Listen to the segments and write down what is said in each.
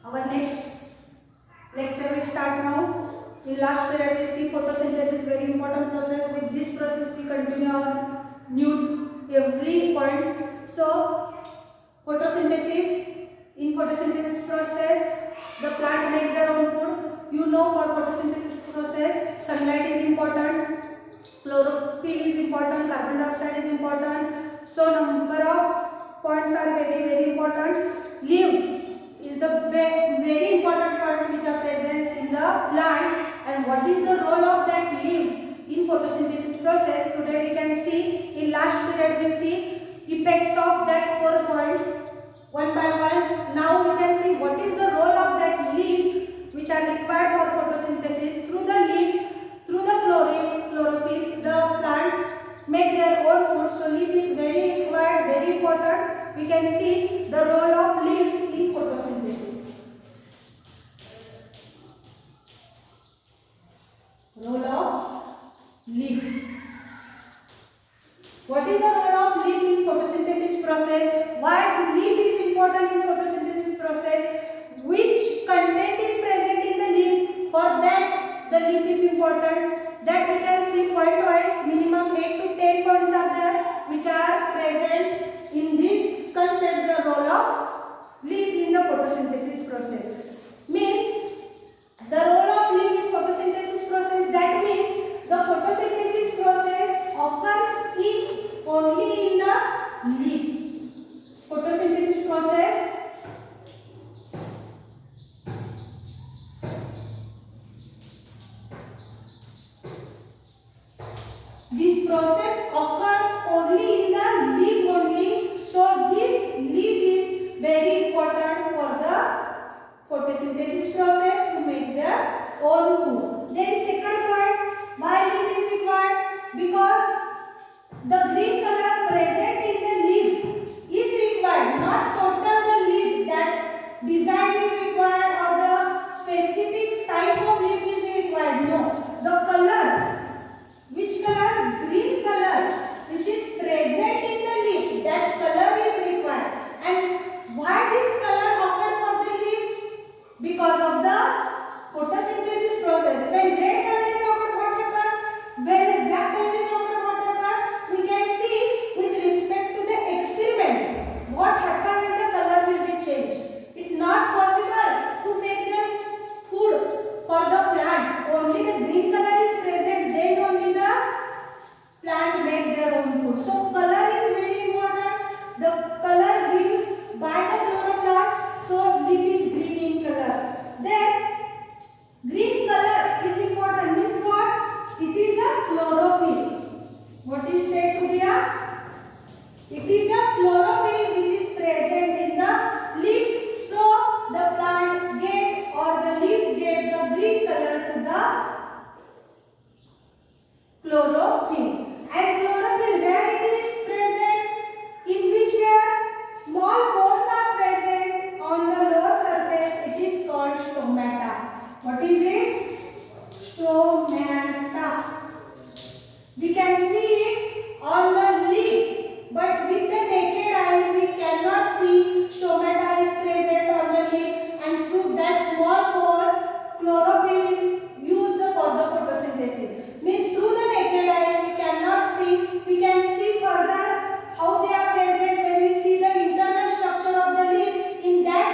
Our next lecture will start now. In last period we see photosynthesis, very important process. With this process we continue our new every point. So photosynthesis, in photosynthesis process the plant make their own food. You know, for photosynthesis process sunlight is important, chlorophyll is important, carbon dioxide is important. So number of points are very important. Leaves is the very important point which are present in the plant, and what is the role of that leaves in photosynthesis process. Today we can see, in last period we see effects of that 4 points one by one. Now we can see what is the role of that leaf which are required for photosynthesis. Through the leaf, through the chlorophyll, the plant make their own food. So leaf is very required, very important. We can see the role of leaves in photosynthesis. Role of leaf. What is the role of leaf in photosynthesis process? Why leaf is important in photosynthesis process? Which content is present in the leaf? For that the leaf is important. That we can see point wise, minimum 8 to 10 points are there which are present in this concept, the role of leaf in the photosynthesis process. Means the role of leaf in photosynthesis process, that means the photosynthesis process occurs if only in the leaf. Photosynthesis process this process occurs only in the leaf only. So this leaf is very important for the photosynthesis process to make their own food. Then second point, why leaf is required? Because the green color present in the leaf is required, not total the leaf, that design is required or the specific type of leaf is required. No, the color, which color? Green color, which is present in the leaf, that color is required. And why this color occurred for the leaf? Because of the photosynthesis process. When red color is occurred, what happens? When the black color is occurred, what happens? We can see with respect to the experiments what happens when the color will be changed. It's not possible to make the food for the plant. Only the green color is present, then only the plant make their own food. So color is very important. The color gives by the chloroplast, so leaf is green in color. Then green color is important, means what? It is a chlorophyll. What is said to be a? It is a chlorophyll which is present in the leaf. So the plant get, or the leaf get, the green color to the chlorophyll. And chlorophyll, where it is present? In which where small pores are present on the lower surface, it is called stomata. What is it? Stomata. We can see it on the leaf, but with the naked eyes we cannot see stomata is present on the leaf, and through that small pores chlorophyll is used for the photosynthesis. Means through the naked eyes we cannot see. We can see further how they are present when we see the internal structure of the leaf. In that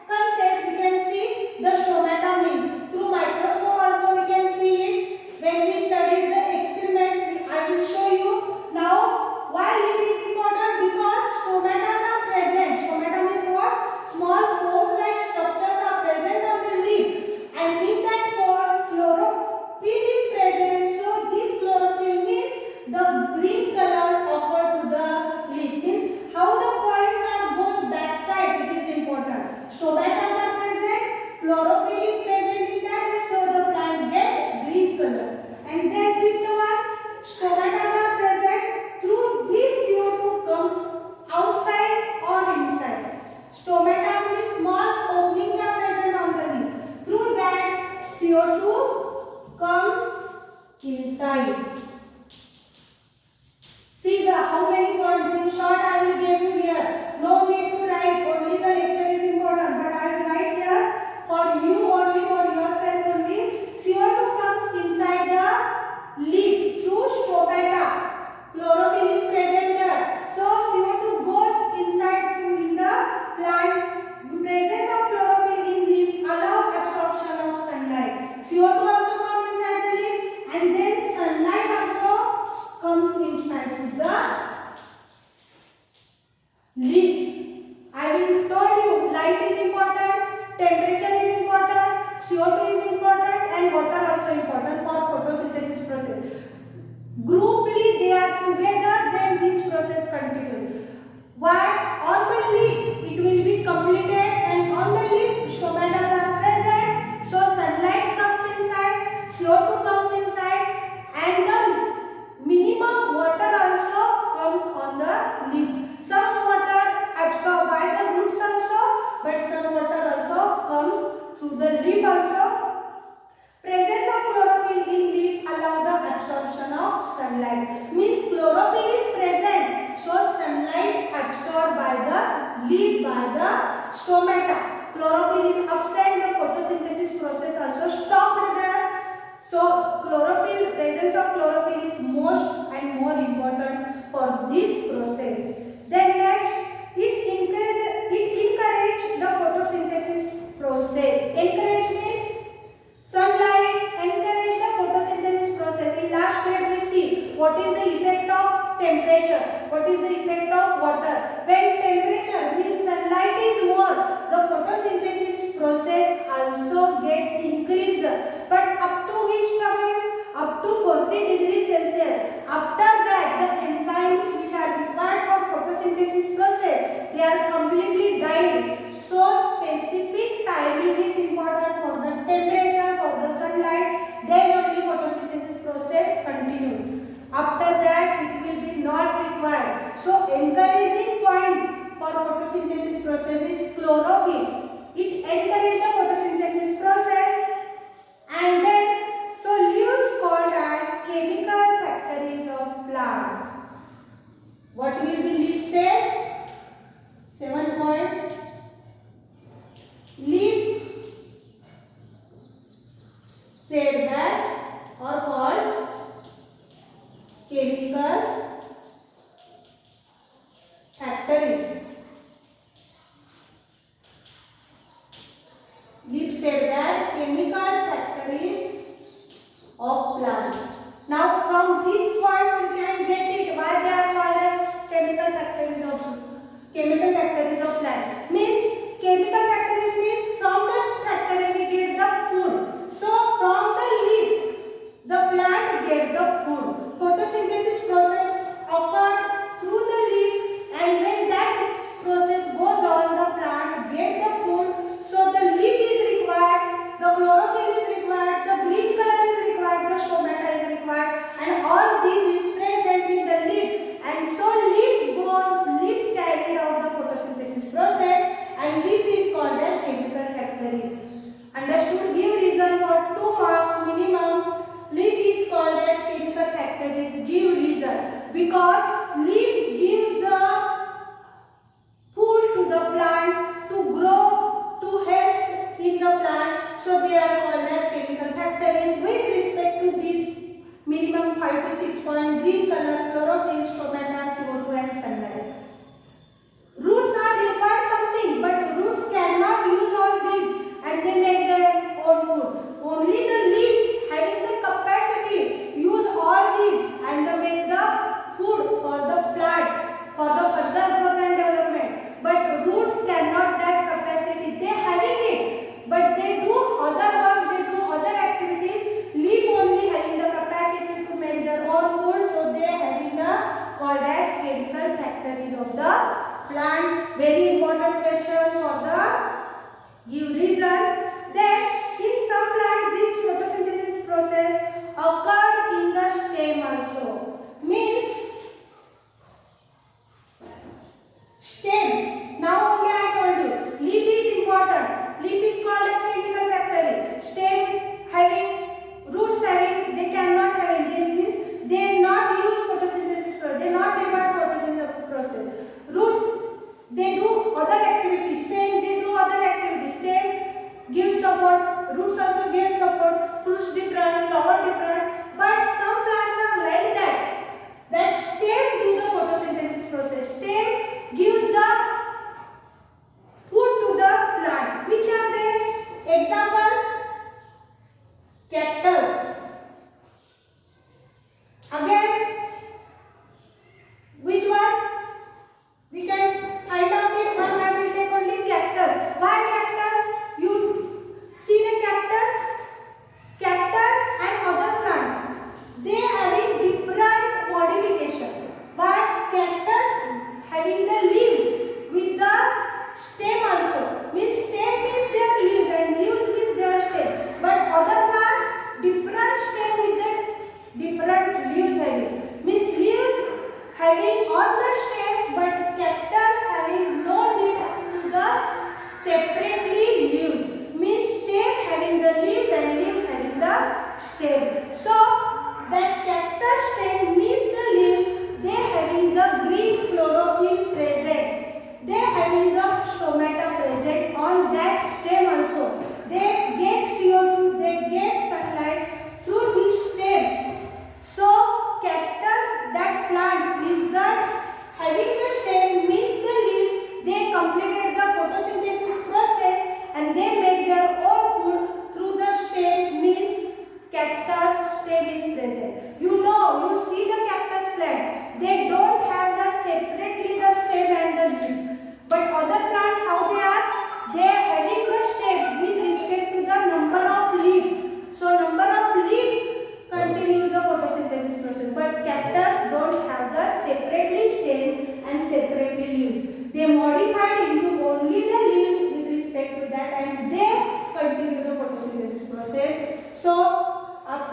concept we can see the stomata, means through microscope also we can see it. When we studied the experiments, I will show you now why leaf is important. Because stomata are present. Stomata means what? Small pores like structures are present on the leaf, and in that pores chlorophyll is present. So this chlorophyll means the green color occur to the leaf. Means how the points are goes backside, it is important. Stomata are present, chlorophyll is present in that, and so the plant get green color. And then fifth one, stomata are present. Through this CO2 comes outside or inside. Stomata means small openings are present on the leaf. Through that CO2 comes inside. See the how many points. In short I will give you here. No need to write, only the lecture is important, but I will write here the stomata. Chlorophyll is absent, the photosynthesis process also stopped there. So chlorophyll, presence of chlorophyll is most and more important for this process. Then next, it encourage the photosynthesis process. Encourage means sunlight encourage the photosynthesis process. In last grade we see what is the effect of temperature, what is the effect of water. When temperature means sunlight is more, the photosynthesis process also get increased. But up to which time? Up to 40 degrees Celsius. After that, the enzymes which are required for photosynthesis process, they are completely died. So specific timing is important for the temperature, for the sunlight. Then only photosynthesis process continues. After that, it will be not required. So encouraging point for photosynthesis process is chlorophyll. It encourages the photosynthesis process. And then, so leaves called as chemical factories of plant. What will be leaf says? 7 point. Leaf said that are called chemical factories. Leaf said that chemical factories of plant. Now from these points you can get it why they are called as chemical factories of plant. Means chemical factories means from the factory we get the food. So from the leaf the plant get the food. Photosynthesis process occurred through the leaf, and when that process goes on, the plant get the food. So the leaf is required, the chlorophyll is required, the green color is required, the stomata is required, and all this is present in the leaf. And so leaf carried out the photosynthesis process, and leaf is called as chemical factories. Understood? Give reason for 2 marks minimum. Leaf is called as chemical factories. Give reason. Because leaf gives the food to the plant to grow, to help in the plant. So they are called as chemical factories with respect to this minimum 5 to 6 point: green color, chlorophyll, stomata, CO2 and sunlight. Roots are required something, but roots cannot use all these and they make their own food. Only the leaf having the capacity use all these and they make the food for the plant for the further growth and development. But roots cannot that capacity. They having it, but they do other work, they do other activities. Leaf only having the capacity to make their own food, so they having the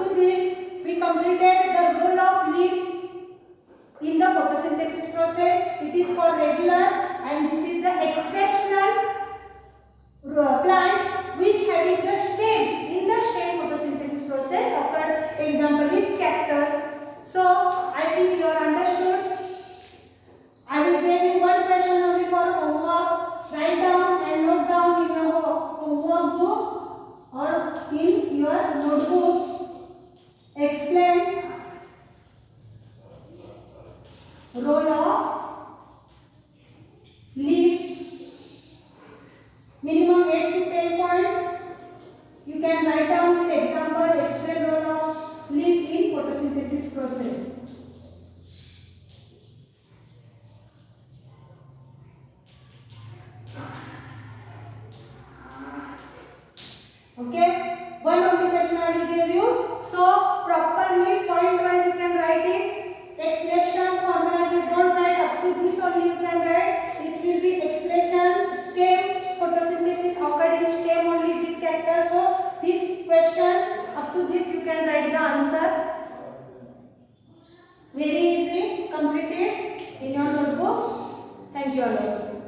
to this, we completed the role of leaf in the photosynthesis process. It is for regular, and this is the exceptional plant which having the stem. In the stem photosynthesis process occur. Example is cactus. So I think you are understood. I will give you one question only for homework. Write down and note down in your homework book or in your notebook. Explain role of leaf. Minimum 8 to 10 points. You can write down with example. Explain role of leaf in photosynthesis process. Okay, one only question I will give you. So properly point wise you can write it. Explanation formulas you don't write, up to this only you can write. It will be explanation, stem, photosynthesis occurred in stem only, this character. So this question, up to this you can write the answer. Very easy, complete it in your notebook. Thank you all.